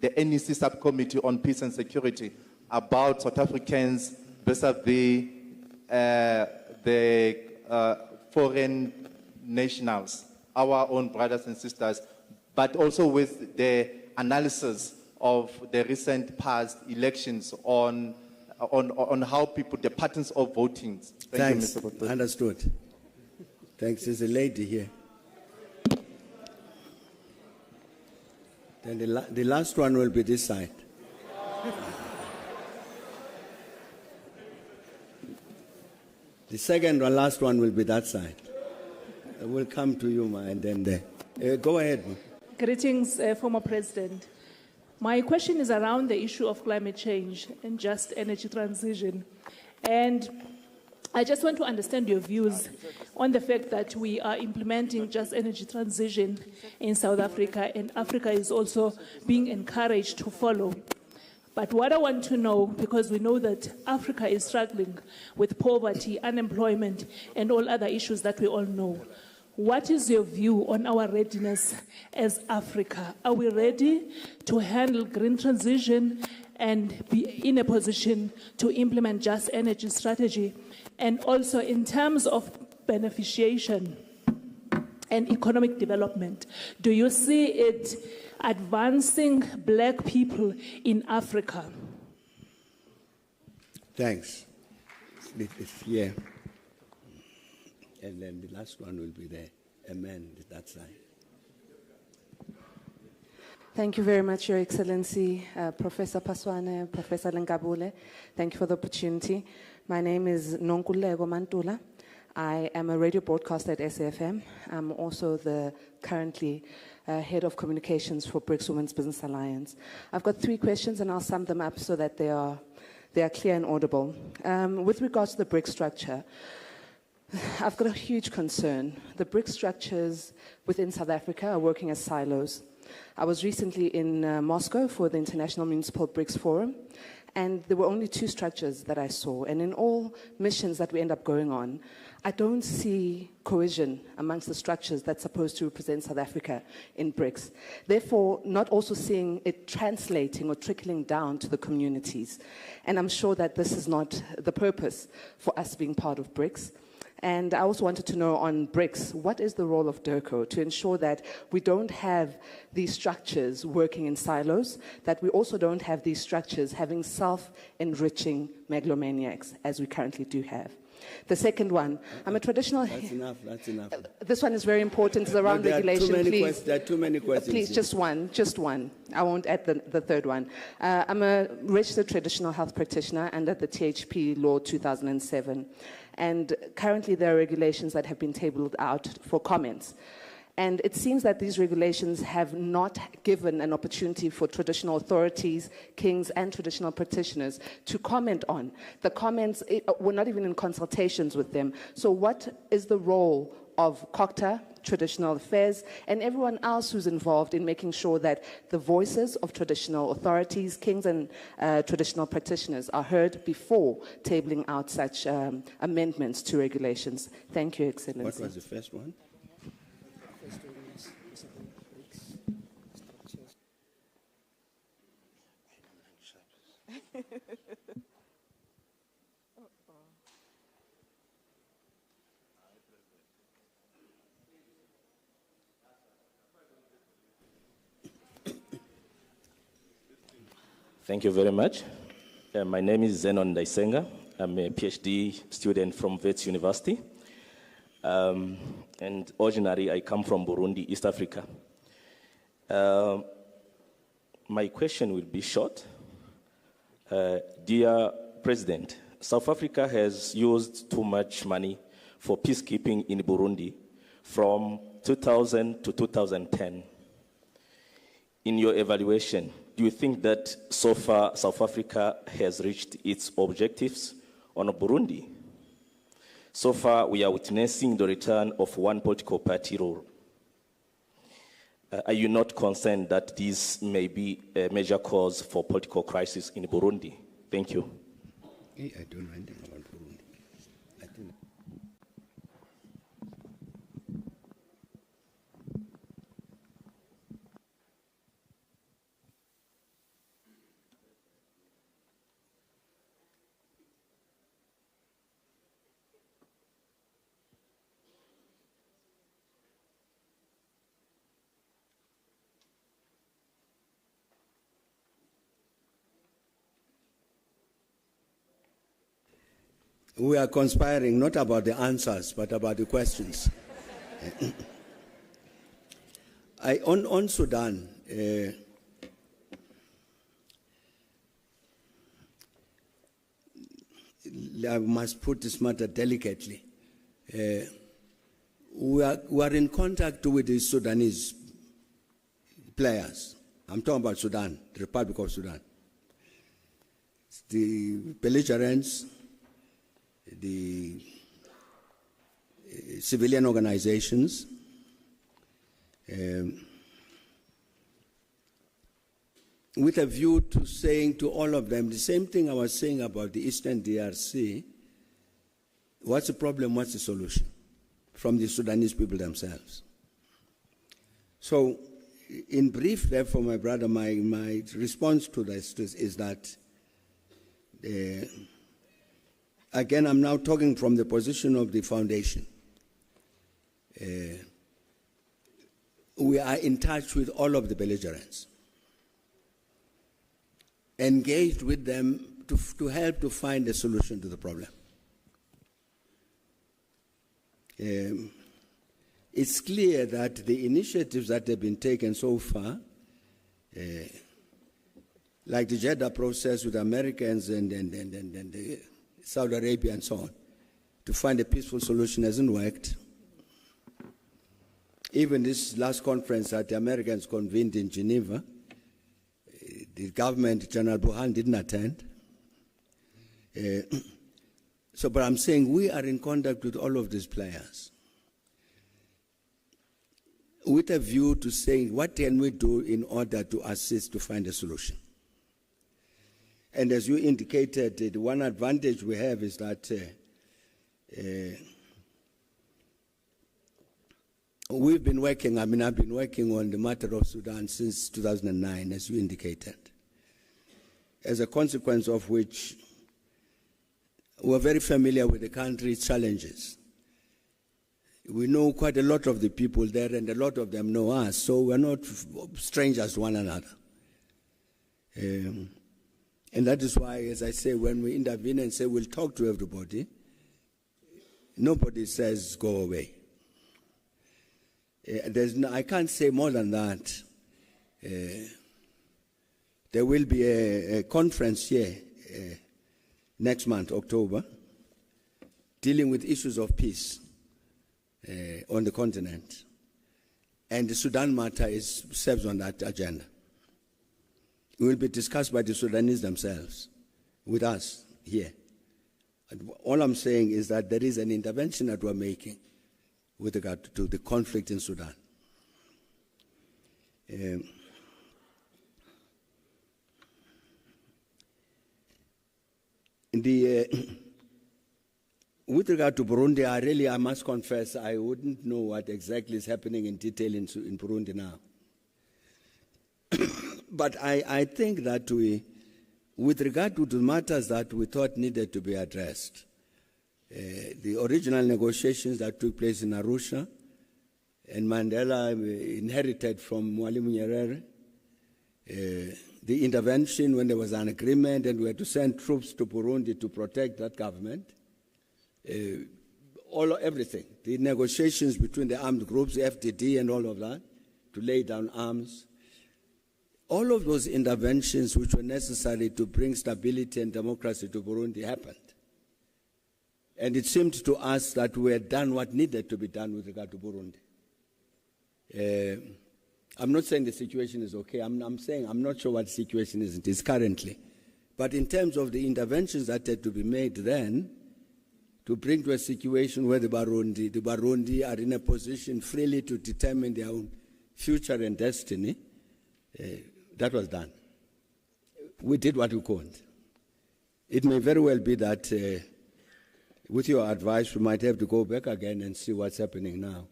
the NEC subcommittee on peace and security about South Africans vis-a-vis the foreign nationals, our own brothers and sisters, but also with the analysis of the recent past elections on how people, the patterns of voting. Thanks. You, Mr. President. Understood. Thanks. There's a lady here. Then the last one will be this side. The second and last one will be that side. We'll come to you, ma, and then there. Go ahead, ma. Greetings, former President. My question is around the issue of climate change and just energy transition. And I just want to understand your views on the fact that we are implementing just energy transition in South Africa, and Africa is also being encouraged to follow. But what I want to know, because we know that Africa is struggling with poverty, unemployment, and all other issues that we all know. What is your view on our readiness as Africa? Are we ready to handle green transition and be in a position to implement just energy strategy? And also in terms of beneficiation and economic development, do you see it advancing black people in Africa? Thanks. It's here. And then the last one will be there. Amen. That side. Thank you very much, Your Excellency, Professor Paswane, Professor Lengabule. Thank you for the opportunity. My name is Nonkulego Mantula. I am a radio broadcaster at SAFM. I'm also the currently head of communications for BRICS Women's Business Alliance. I've got 3 questions, and I'll sum them up so that they are clear and audible. With regards to the BRICS structure, I've got a huge concern. The BRICS structures within South Africa are working as silos. I was recently in Moscow for the International Municipal BRICS Forum, And there were only 2 structures that I saw. And in all missions that we end up going on, I don't see cohesion amongst the structures that's supposed to represent South Africa in BRICS. Therefore, not also seeing it translating or trickling down to the communities. And I'm sure that this is not the purpose for us being part of BRICS. And I also wanted to know on BRICS, what is the role of DIRCO to ensure that we don't have these structures working in silos, that we also don't have these structures having self-enriching megalomaniacs, as we currently do have. The second one, I'm a traditional... That's enough. This one is very important, it's around regulation, please. There are too many questions. Please, just one. I won't add the third one. I'm a registered traditional health practitioner under the THP Law 2007. And currently there are regulations that have been tabled out for comments. And it seems that these regulations have not given an opportunity for traditional authorities, kings, and traditional practitioners to comment on. The comments were not even in consultations with them. So what is the role of COCTA, Traditional Affairs, and everyone else who's involved in making sure that the voices of traditional authorities, kings, and traditional practitioners are heard before tabling out such amendments to regulations? Thank you, Excellency. What was the first one? Thank you very much. My name is Zenon Ndaisenga. I'm a PhD student from Wits University. And originally, I come from Burundi, East Africa. My question will be short. Dear President, South Africa has used too much money for peacekeeping in Burundi from 2000 to 2010. In your evaluation, do you think that so far South Africa has reached its objectives on Burundi? So far, we are witnessing the return of one political party rule. Are you not concerned that this may be a major cause for political crisis in Burundi? Thank you. I don't know anything about Burundi. I think. We are conspiring not about the answers, but about the questions. On Sudan, I must put this matter delicately. We are in contact with the Sudanese players. I'm talking about Sudan, the Republic of Sudan. The belligerents, the civilian organizations, with a view to saying to all of them the same thing I was saying about the Eastern DRC. What's the problem? What's the solution? From the Sudanese people themselves. So, in brief, therefore, my brother, my response to this is that again, I'm now talking from the position of the foundation. We are in touch with all of the belligerents, engaged with them to help to find a solution to the problem. It's clear that the initiatives that have been taken so far, like the Jeddah process with Americans and Saudi Arabia and so on, to find a peaceful solution hasn't worked. Even this last conference that the Americans convened in Geneva, the government, General Buhan, didn't attend. But I'm saying we are in contact with all of these players with a view to saying what can we do in order to assist to find a solution. And as you indicated, the one advantage we have is that we've been working, I've been working on the matter of Sudan since 2009, as you indicated, as a consequence of which we're very familiar with the country's challenges. We know quite a lot of the people there, and a lot of them know us, so we're not strangers to one another. And that is why, as I say, when we intervene and say we'll talk to everybody, nobody says go away. I can't say more than that. There will be a conference here next month, October, dealing with issues of peace on the continent. And the Sudan matter serves on that agenda. It will be discussed by the Sudanese themselves, with us here. And all I'm saying is that there is an intervention that we're making with regard to the conflict in Sudan. With regard to Burundi, I must confess, I wouldn't know what exactly is happening in detail in Burundi now. But I think that with regard to the matters that we thought needed to be addressed, the original negotiations that took place in Arusha, and Mandela inherited from Mwalimu Nyerere, the intervention when there was an agreement and we had to send troops to Burundi to protect that government, everything, the negotiations between the armed groups, the FDD and all of that, to lay down arms, all of those interventions which were necessary to bring stability and democracy to Burundi happened. And it seemed to us that we had done what needed to be done with regard to Burundi. I'm not saying the situation is okay. I'm saying I'm not sure what the situation is currently. But in terms of the interventions that had to be made then, to bring to a situation where the Barundi are in a position freely to determine their own future and destiny, that was done. We did what we could. It may very well be that with your advice, we might have to go back again and see what's happening now.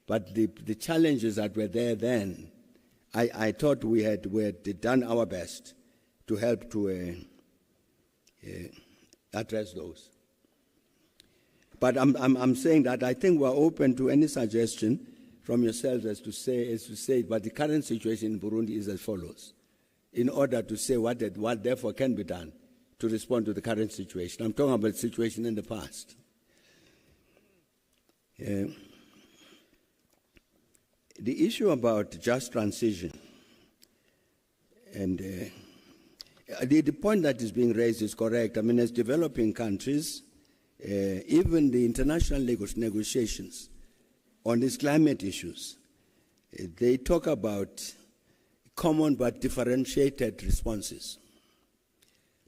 But the challenges that were there then, I thought we had done our best to help to address those. But I'm saying that I think we're open to any suggestion from yourselves as to say, but the current situation in Burundi is as follows, in order to say what therefore can be done to respond to the current situation. I'm talking about the situation in the past. The issue about just transition, and the point that is being raised is correct. I mean, as developing countries, even the international negotiations on these climate issues, they talk about common but differentiated responses.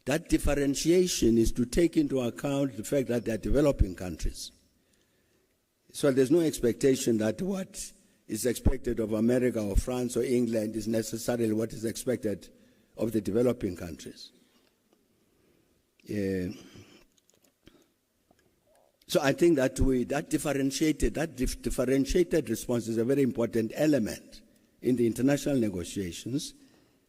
That differentiation is to take into account the fact that they are developing countries. So there's no expectation that what is expected of America or France or England is necessarily what is expected of the developing countries. So I think that that differentiated response is a very important element in the international negotiations,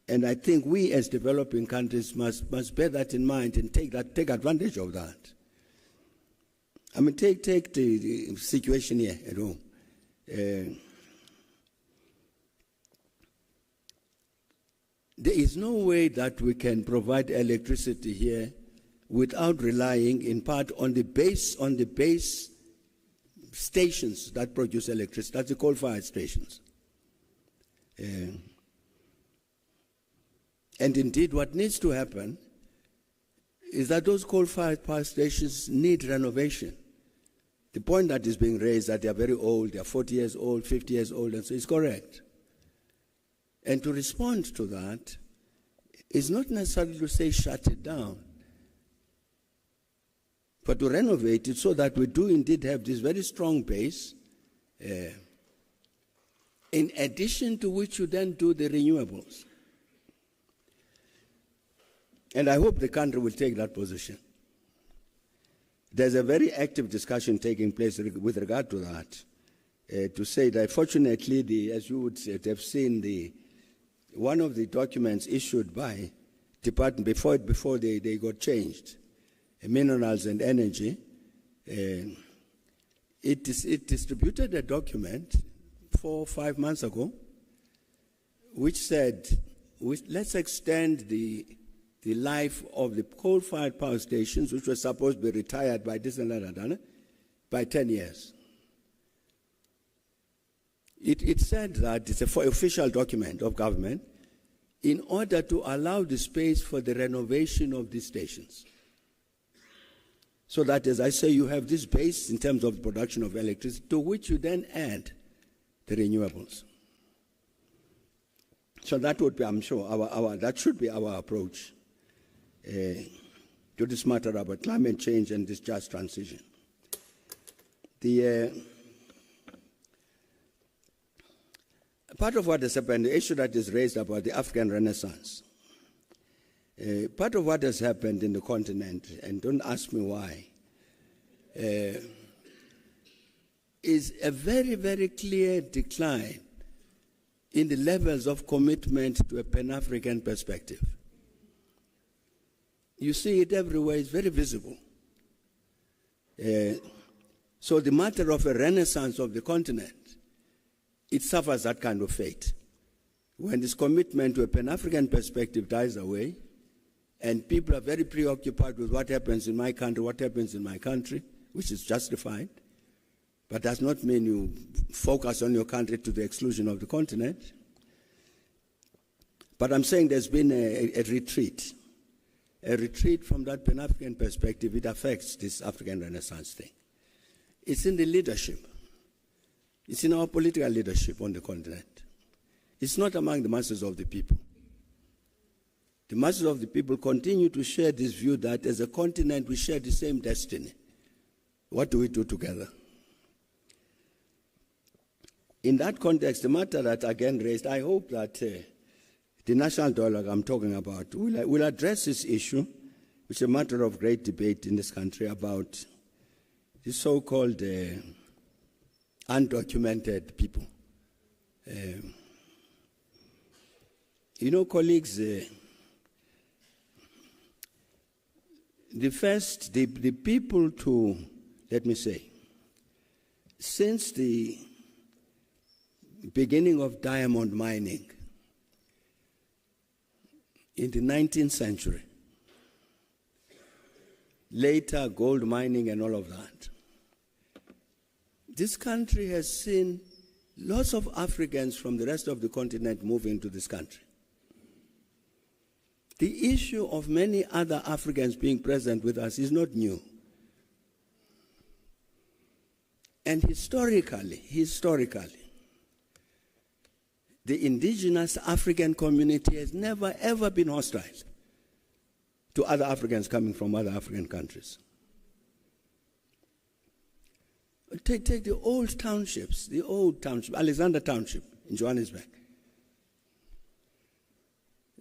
and I think we as developing countries must bear that in mind and take advantage of that. I mean, take the situation here at home. There is no way that we can provide electricity here without relying in part on the base stations that produce electricity. That's the coal-fired stations. And indeed, what needs to happen is that those coal-fired power stations need renovation. The point that is being raised that they are very old, they are 40 years old, 50 years old, and so is correct. And to respond to that is not necessarily to say shut it down, but to renovate it so that we do indeed have this very strong base, in addition to which you then do the renewables. And I hope the country will take that position. There's a very active discussion taking place with regard to that, to say that fortunately, as you would have seen, one of the documents issued by Department before they got changed, Minerals and Energy, it distributed a document 4 or 5 months ago, which said, let's extend the life of the coal-fired power stations, which were supposed to be retired by this and that, by 10 years. It said that it's an official document of government in order to allow the space for the renovation of these stations. So that, as I say, you have this base in terms of production of electricity, to which you then add the renewables. So that would be, I'm sure, that should be our approach to this matter about climate change and this just transition. Part of what has happened, the issue that is raised about the African Renaissance, part of what has happened in the continent, and don't ask me why, is a very, very clear decline in the levels of commitment to a Pan-African perspective. You see it everywhere, it's very visible. So the matter of a renaissance of the continent, it suffers that kind of fate. When this commitment to a Pan-African perspective dies away, and people are very preoccupied with what happens in my country, which is justified, but does not mean you focus on your country to the exclusion of the continent. But I'm saying there's been a retreat from that Pan-African perspective. It affects this African Renaissance thing. It's in the leadership. It's in our political leadership on the continent. It's not among the masses of the people. The masses of the people continue to share this view that as a continent we share the same destiny. What do we do together? In that context, the matter that again raised, I hope that the national dialogue I'm talking about will address this issue, which is a matter of great debate in this country, about the so-called undocumented people. Colleagues, the people to, let me say, since the beginning of diamond mining in the 19th century, later gold mining and all of that, this country has seen lots of Africans from the rest of the continent move into this country. The issue of many other Africans being present with us is not new. And historically, the indigenous African community has never, ever been hostile to other Africans coming from other African countries. Take the old township, Alexander Township in Johannesburg.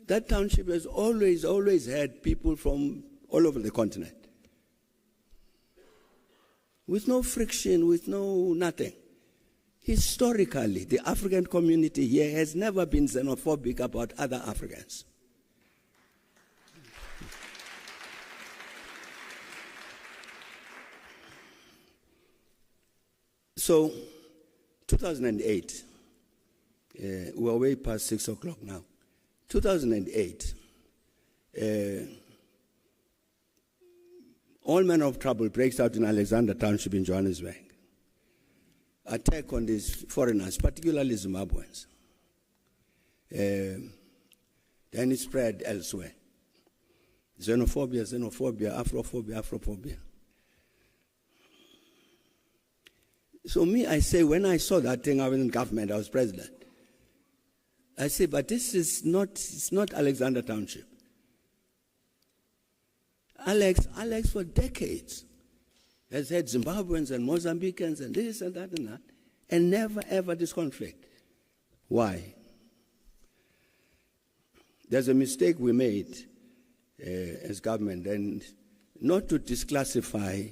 That township has always had people from all over the continent. With no friction, with no nothing. Historically, the African community here has never been xenophobic about other Africans. So, 2008, we're way past 6 o'clock now. 2008, all manner of trouble breaks out in Alexander Township in Johannesburg. Attack on these foreigners, particularly Zimbabweans. Then it spread elsewhere. Xenophobia, Afrophobia. So I say, when I saw that thing, I was in government, I was president. I say, but this is it's not Alexander Township. Alex for decades has had Zimbabweans and Mozambicans and this and that, and never ever this conflict. Why? There's a mistake we made as government, and not to disclassify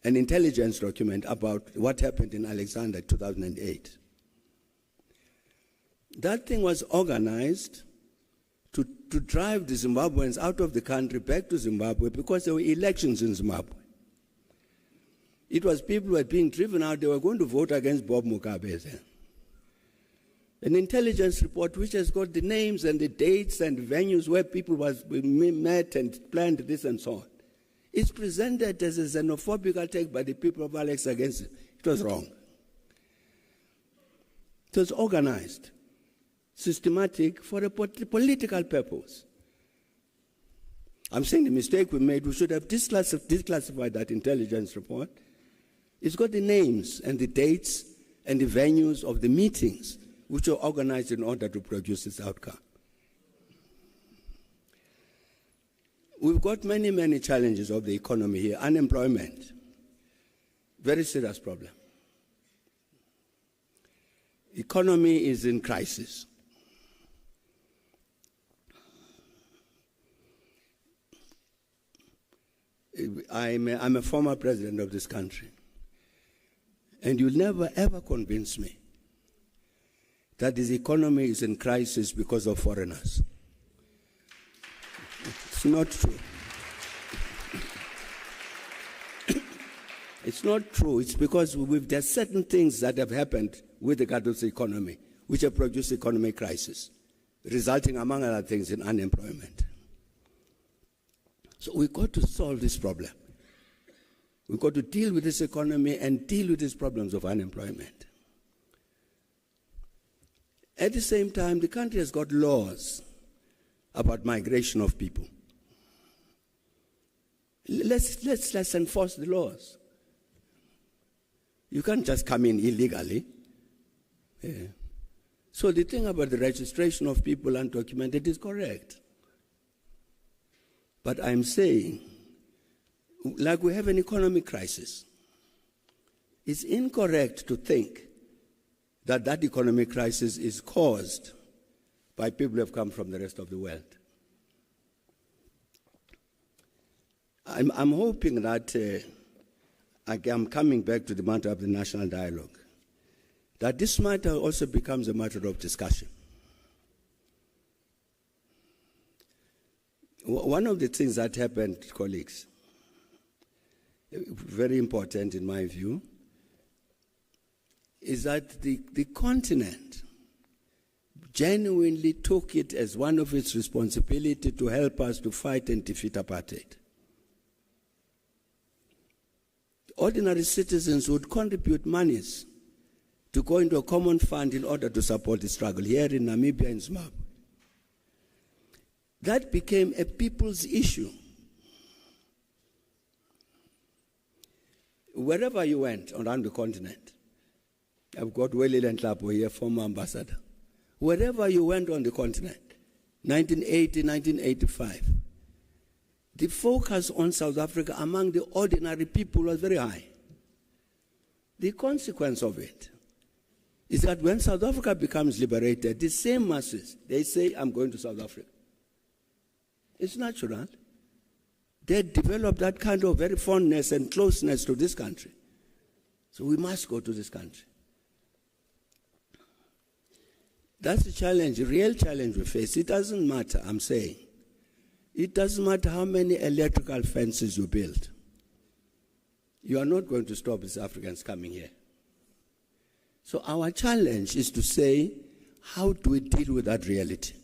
an intelligence document about what happened in Alexander 2008. That thing was organized to drive the Zimbabweans out of the country back to Zimbabwe because there were elections in Zimbabwe. It was people who were being driven out, they were going to vote against Bob Mugabe then. An intelligence report which has got the names and the dates and venues where people met and planned this and so on. It's presented as a xenophobic attack by the people of Alex against it. It was wrong. It was organized, systematic for a political purpose. I'm saying the mistake we made, we should have declassified that intelligence report. It's got the names and the dates and the venues of the meetings which were organized in order to produce this outcome. We've got many, many challenges of the economy here. Unemployment, very serious problem. Economy is in crisis. I'm a former president of this country, and you'll never ever convince me that this economy is in crisis because of foreigners. It's not true. It's not true. It's because there's certain things that have happened with regard to the economy which have produced economic crisis, resulting, among other things, in unemployment. So we've got to solve this problem. We've got to deal with this economy and deal with these problems of unemployment. At the same time, the country has got laws about migration of people. Let's enforce the laws. You can't just come in illegally. Yeah. So the thing about the registration of people undocumented is correct. But I'm saying, like we have an economic crisis, it's incorrect to think that that economic crisis is caused by people who have come from the rest of the world. I'm hoping that, I'm coming back to the matter of the national dialogue, that this matter also becomes a matter of discussion. One of the things that happened, colleagues, very important in my view, is that the continent genuinely took it as one of its responsibility to help us to fight and defeat apartheid. Ordinary citizens would contribute monies to go into a common fund in order to support the struggle here in Namibia and Zimbabwe. That became a people's issue. Wherever you went around the continent, I've got Welly Lentlapo here, former ambassador. Wherever you went on the continent, 1980, 1985, the focus on South Africa among the ordinary people was very high. The consequence of it is that when South Africa becomes liberated, the same masses, they say, I'm going to South Africa. It's natural. They develop that kind of very fondness and closeness to this country. So we must go to this country. That's the challenge, the real challenge we face. It doesn't matter, I'm saying. It doesn't matter how many electrical fences you build. You are not going to stop these Africans coming here. So our challenge is to say, how do we deal with that reality?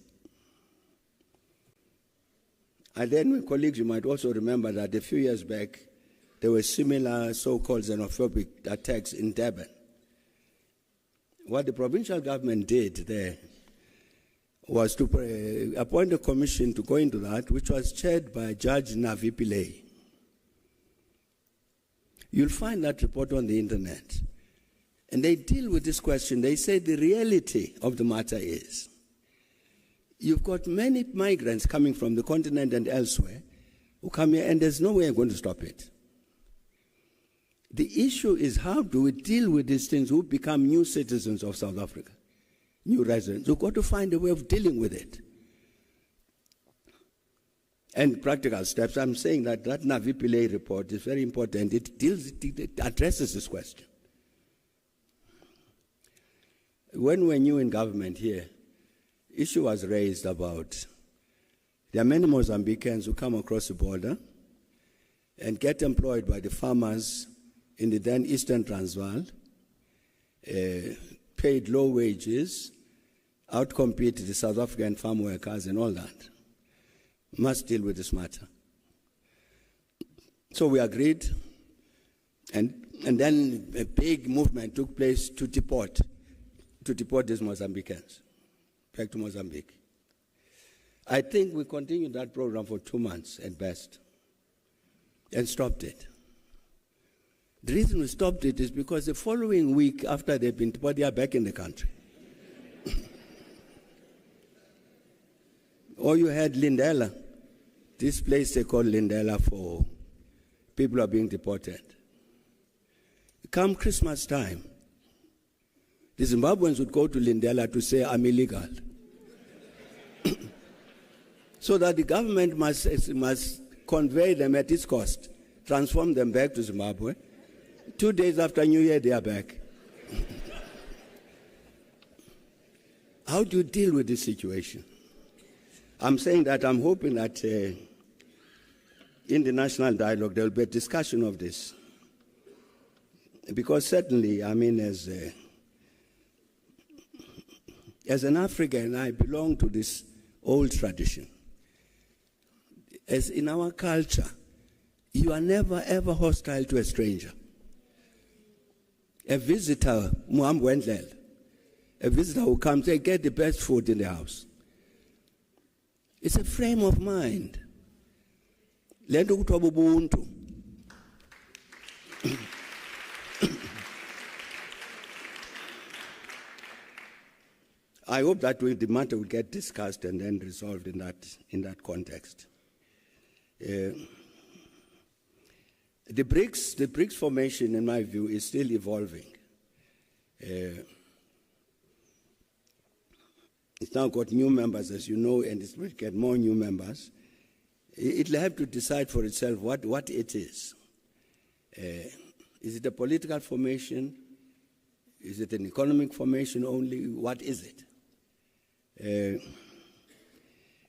And then, colleagues, you might also remember that a few years back, there were similar so-called xenophobic attacks in Durban. What the provincial government did there was to appoint a commission to go into that, which was chaired by Judge Navi Pillay. You'll find that report on the internet. And they deal with this question. They say the reality of the matter is, you've got many migrants coming from the continent and elsewhere who come here, and there's no way I'm going to stop it. The issue is, how do we deal with these things who become new citizens of South Africa, new residents? We've got to find a way of dealing with it. and practical steps. I'm saying that Navi Pillay report is very important. It addresses this question. When we're new in government here, issue was raised about there are many Mozambicans who come across the border and get employed by the farmers in the then Eastern Transvaal, paid low wages, outcompete the South African farm workers and all that. Must deal with this matter. So we agreed, and then a big movement took place to deport these Mozambicans back to Mozambique. I think we continued that program for 2 months at best and stopped it. The reason we stopped it is because the following week after they've been deported, they are back in the country. Or you had Lindela, this place they call Lindela for people who are being deported. Come Christmas time, the Zimbabweans would go to Lindela to say, I'm illegal. So that the government must convey them at its cost, transform them back to Zimbabwe. 2 days after New Year, they are back. How do you deal with this situation? I'm saying that I'm hoping that in the national dialogue there will be a discussion of this. Because certainly, I mean, as an African, I belong to this old tradition. As in our culture, you are never ever hostile to a stranger. A visitor, a visitor who comes, they get the best food in the house. It's a frame of mind. I hope that the matter will get discussed and then resolved in that context. The BRICS formation, in my view, is still evolving. It's now got new members, as you know, and it will get more new members. It'll have to decide for itself what it is. Is it a political formation? Is it an economic formation only? What is it?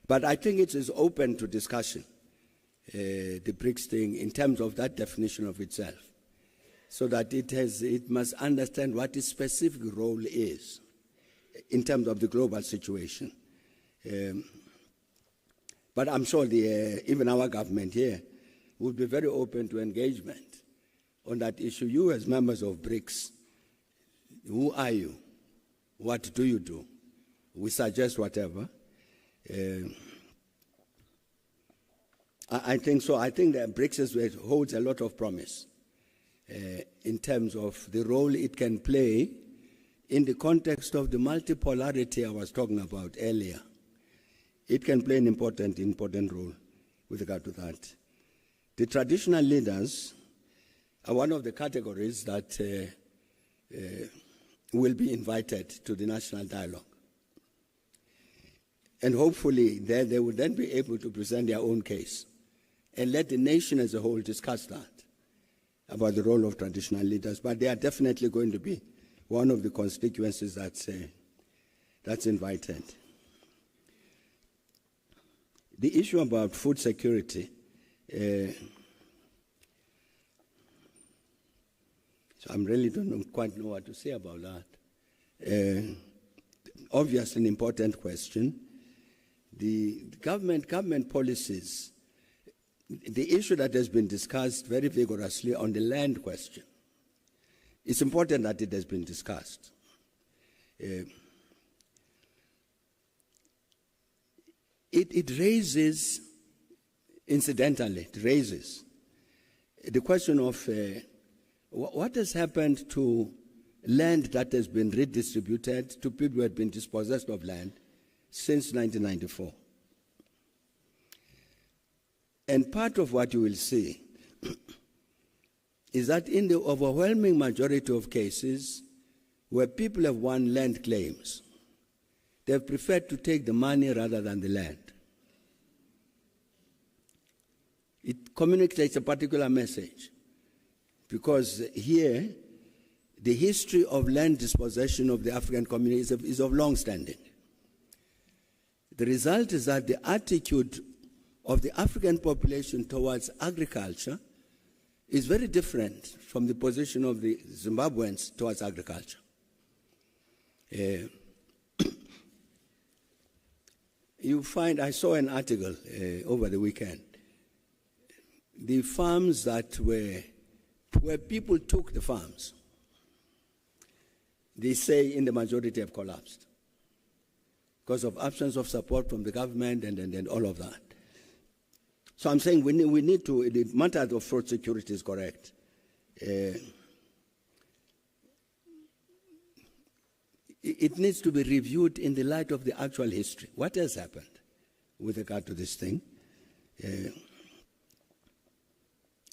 But I think it is open to discussion, the BRICS thing, in terms of that definition of itself, so that it must understand what its specific role is in terms of the global situation. But I'm sure even our government here would be very open to engagement on that issue. You as members of BRICS, who are you? What do you do? We suggest whatever. I think so. I think that BRICS holds a lot of promise in terms of the role it can play in the context of the multipolarity I was talking about earlier. It can play an important role with regard to that. The traditional leaders are one of the categories that will be invited to the national dialogue. And hopefully they will then be able to present their own case and let the nation as a whole discuss that, about the role of traditional leaders. But they are definitely going to be one of the constituencies that's invited. The issue about food security, so I really don't quite know what to say about that. Obviously an important question. The government policies, the issue that has been discussed very vigorously on the land question, it's important that it has been discussed. It raises, incidentally, the question of what has happened to land that has been redistributed to people who had been dispossessed of land since 1994. And part of what you will see is that in the overwhelming majority of cases where people have won land claims, they have preferred to take the money rather than the land. it communicates a particular message. Because here, the history of land dispossession of the African community is of long standing. The result is that the attitude of the African population towards agriculture is very different from the position of the Zimbabweans towards agriculture. You find, I saw an article over the weekend, the farms that where people took the farms, they say in the majority have collapsed because of absence of support from the government and all of that. So I'm saying we need to, the matter of food security is correct. It needs to be reviewed in the light of the actual history. What has happened with regard to this thing?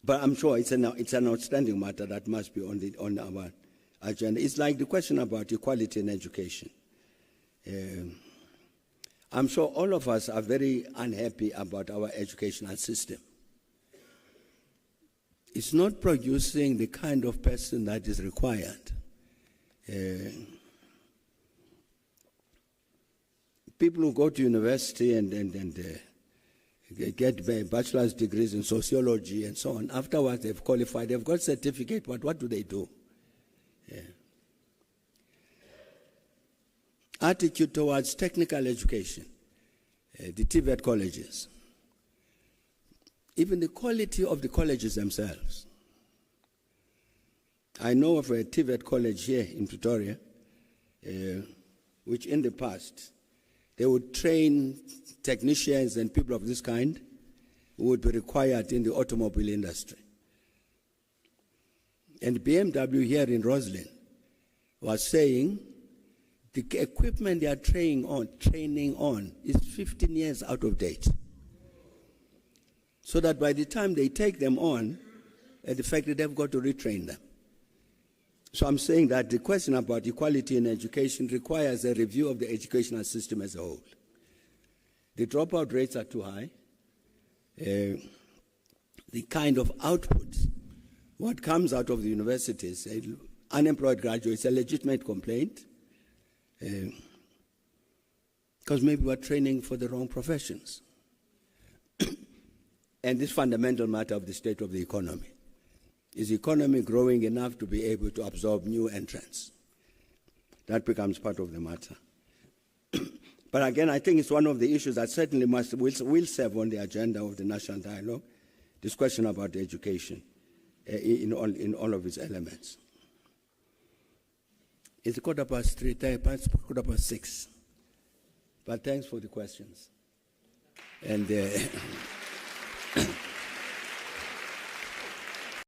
But I'm sure it's an outstanding matter that must be on our agenda. It's like the question about equality in education. I'm sure all of us are very unhappy about our educational system. It's not producing the kind of person that is required. People who go to university and get bachelor's degrees in sociology and so on, afterwards they've qualified, they've got certificate, but what do they do? Attitude towards technical education, the TVET colleges, even the quality of the colleges themselves. I know of a TVET college here in Pretoria, which in the past, they would train technicians and people of this kind who would be required in the automobile industry. And BMW here in Roslyn was saying the equipment they are training on is 15 years out of date. So that by the time they take them on, the fact that they've got to retrain them. So I'm saying that the question about equality in education requires a review of the educational system as a whole. The dropout rates are too high. The kind of output, what comes out of the universities, unemployed graduates, a legitimate complaint, because maybe we're training for the wrong professions. And this fundamental matter of the state of the economy. Is the economy growing enough to be able to absorb new entrants? That becomes part of the matter. But again, I think it's one of the issues that certainly will serve on the agenda of the national dialogue, this question about education in all of its elements. It's 3:15, past 6:15. But thanks for the questions. And